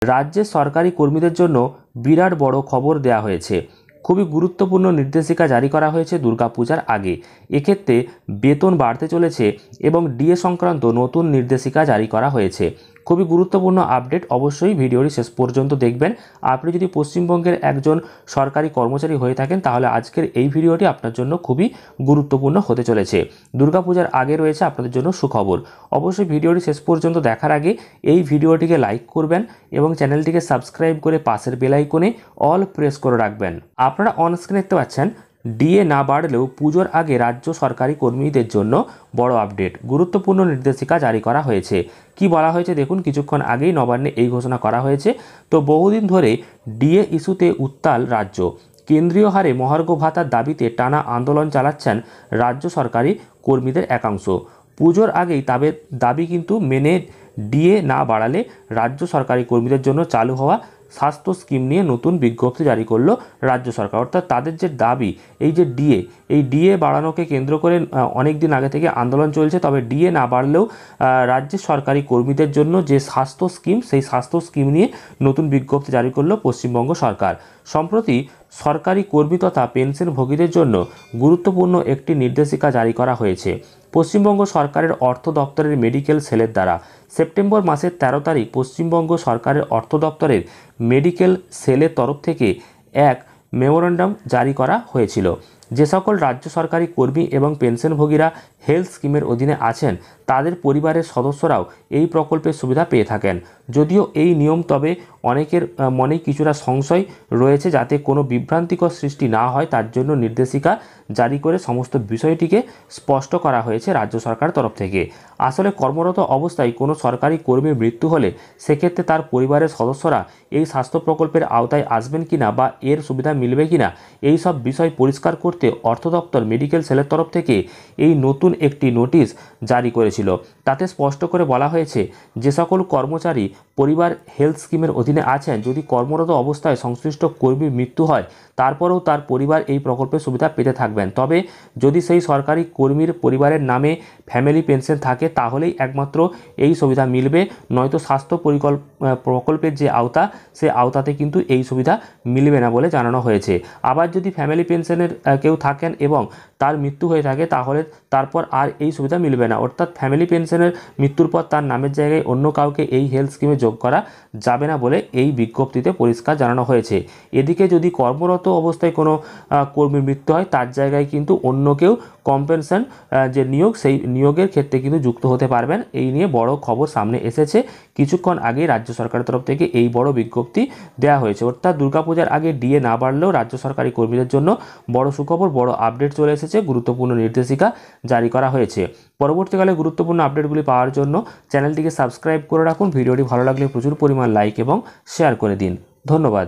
রাজ্যের সরকারি কর্মীদের জন্য বিরাট বড় খবর দেয়া হয়েছে। খুবই গুরুত্বপূর্ণ নির্দেশিকা জারি করা হয়েছে দুর্গাপূজার আগে। এক্ষেত্রে বেতন বাড়তে চলেছে এবং ডিএ সংক্রান্ত নতুন নির্দেশিকা জারি করা হয়েছে। খুবই গুরুত্বপূর্ণ আপডেট, অবশ্যই ভিডিওটি শেষ পর্যন্ত দেখবেন। আপনি যদি পশ্চিমবঙ্গের একজন সরকারি কর্মচারী হয়ে থাকেন তাহলে আজকের এই ভিডিওটি আপনার জন্য খুবই গুরুত্বপূর্ণ হতে চলেছে। দুর্গাপূজার আগে রয়েছে আপনাদের জন্য সুখবর। অবশ্যই ভিডিওটি শেষ পর্যন্ত দেখার আগে এই ভিডিওটিকে লাইক করবেন এবং চ্যানেলটিকে সাবস্ক্রাইব করে পাশের বেল আইকনে অল প্রেস করে রাখবেন। আপনারা অন স্ক্রিনে দেখতে পাচ্ছেন ডিএ না বাড়লেও পুজোর আগে রাজ্য সরকারি কর্মীদের জন্য বড় আপডেট, গুরুত্বপূর্ণ নির্দেশিকা জারি করা হয়েছে। কি বলা হয়েছে দেখুন, কিছুক্ষণ আগেই নবান্নে এই ঘোষণা করা হয়েছে। তো বহুদিন ধরে ডিএ ইস্যুতে উত্তাল রাজ্য। কেন্দ্রীয় হারে মহার্ঘ ভাতার দাবিতে টানা আন্দোলন চালাচ্ছেন রাজ্য সরকারি কর্মীদের একাংশ। পুজোর আগেই তাদের দাবি কিন্তু মেনে ডিএ না বাড়ালে রাজ্য সরকারি কর্মীদের জন্য চালু হওয়া স্বাস্থ্য স্কিম নিয়ে নতুন বিজ্ঞপ্তি জারি করলো রাজ্য সরকার। অর্থাৎ তাদের যে দাবি, এই যে ডিএ বাড়ানোকে কেন্দ্র করে অনেক দিন আগে থেকে আন্দোলন চলছে। তবে ডিএ না বাড়লেও রাজ্যের সরকারি কর্মীদের জন্য যে স্বাস্থ্য স্কিম, সেই স্বাস্থ্য স্কিম নিয়ে নতুন বিজ্ঞপ্তি জারি করলো পশ্চিমবঙ্গ সরকার। সম্প্রতি সরকারি কর্মী তথা পেনশনভোগীদের জন্য গুরুত্বপূর্ণ একটি নির্দেশিকা জারি করা হয়েছে পশ্চিমবঙ্গ সরকারের অর্থ দপ্তরের মেডিকেল সেলের দ্বারা। সেপ্টেম্বর মাসের 13 তারিখ পশ্চিমবঙ্গ সরকারের অর্থ দপ্তরের মেডিকেল সেলের তরফ থেকে এক মেমোরেন্ডাম জারি করা হয়েছিল। যে সকল রাজ্য সরকারি কর্মী এবং পেনশনভোগীরা হেলথ স্কিমের অধীনে আছেন তাদের পরিবারের সদস্যরাও এই প্রকল্পের সুবিধা পেয়ে থাকেন। যদিও এই নিয়ম, তবে অনেকের মনে কিছুটা সংশয় রয়েছে। যাতে কোনো বিভ্রান্তিকর সৃষ্টি না হয় তার জন্য নির্দেশিকা জারি করে সমস্ত বিষয়টিকে স্পষ্ট করা হয়েছে রাজ্য সরকারের তরফ থেকে। আসলে কর্মরত অবস্থায় কোনো সরকারি কর্মীর মৃত্যু হলে সেক্ষেত্রে তার পরিবারের সদস্যরা এই স্বাস্থ্য প্রকল্পের আওতায় আসবেন কিনা বা এর সুবিধা মিলবে কিনা, এই সব বিষয় পরিষ্কার করতে অর্থ দপ্তর মেডিকেল সেলের তরফ থেকে এই নতুন একটি নোটিশ জারি করেছিল। তাতে স্পষ্ট করে বলা হয়েছে যে সকল কর্মচারী পরিবার হেলথ স্কিমের অধীনে আছেন, যদি কর্মরত অবস্থায় সংশ্লিষ্ট কর্মীর মৃত্যু হয় তারপরেও তার পরিবার এই প্রকল্পের সুবিধা পেতে থাকবেন। তবে যদি সেই সরকারি কর্মীর পরিবারের নামে ফ্যামিলি পেনশন থাকে তাহলেই একমাত্র এই সুবিধা মিলবে, নয়তো স্বাস্থ্য প্রকল্পের যে আওতা, সে আওতাতে কিন্তু এই সুবিধা মিলবে না বলে জানানো হয়েছে। আবার যদি ফ্যামিলি পেনশনের কেউ থাকেন এবং তার মৃত্যু হয়ে থাকে তাহলে তারপর আর এই সুবিধা মিলবে না। অর্থাৎ ফ্যামিলি পেনশনের মৃত্যুর পর তার নামের জায়গায় অন্য কাউকে এই হেলথ স্কিমে যোগ করা যাবে না বলে এই বিজ্ঞপ্তিতে পরিষ্কার জানানো হয়েছে। এদিকে যদি কর্মরত অবস্থায় কোনো কর্মীর মৃত্যু হয় তার জায়গায় কিন্তু অন্য কেউ কম্পেনশন যে নিয়োগ, সেই নিয়োগের ক্ষেত্রে কিন্তু যুক্ত হতে পারবেন। এই নিয়ে বড় খবর সামনে এসেছে। কিছুক্ষণ আগে রাজ্য সরকারের তরফ থেকে এই বড় বিজ্ঞপ্তি দেওয়া হয়েছে। অর্থাৎ দুর্গাপূজার আগে ডিএ না বাড়লেও রাজ্য সরকারি কর্মীদের জন্য বড় সুখবর, বড় আপডেট চলে এসেছে। গুরুত্বপূর্ণ নির্দেশিকা জারি করা হয়েছে। পরবর্তীকালে গুরুত্বপূর্ণ আপডেটগুলি পাওয়ার জন্য চ্যানেলটিকে সাবস্ক্রাইব করে রাখুন। ভিডিওটি ভালো লাগলে প্রচুর পরিমাণ লাইক এবং শেয়ার করে দিন। ধন্যবাদ।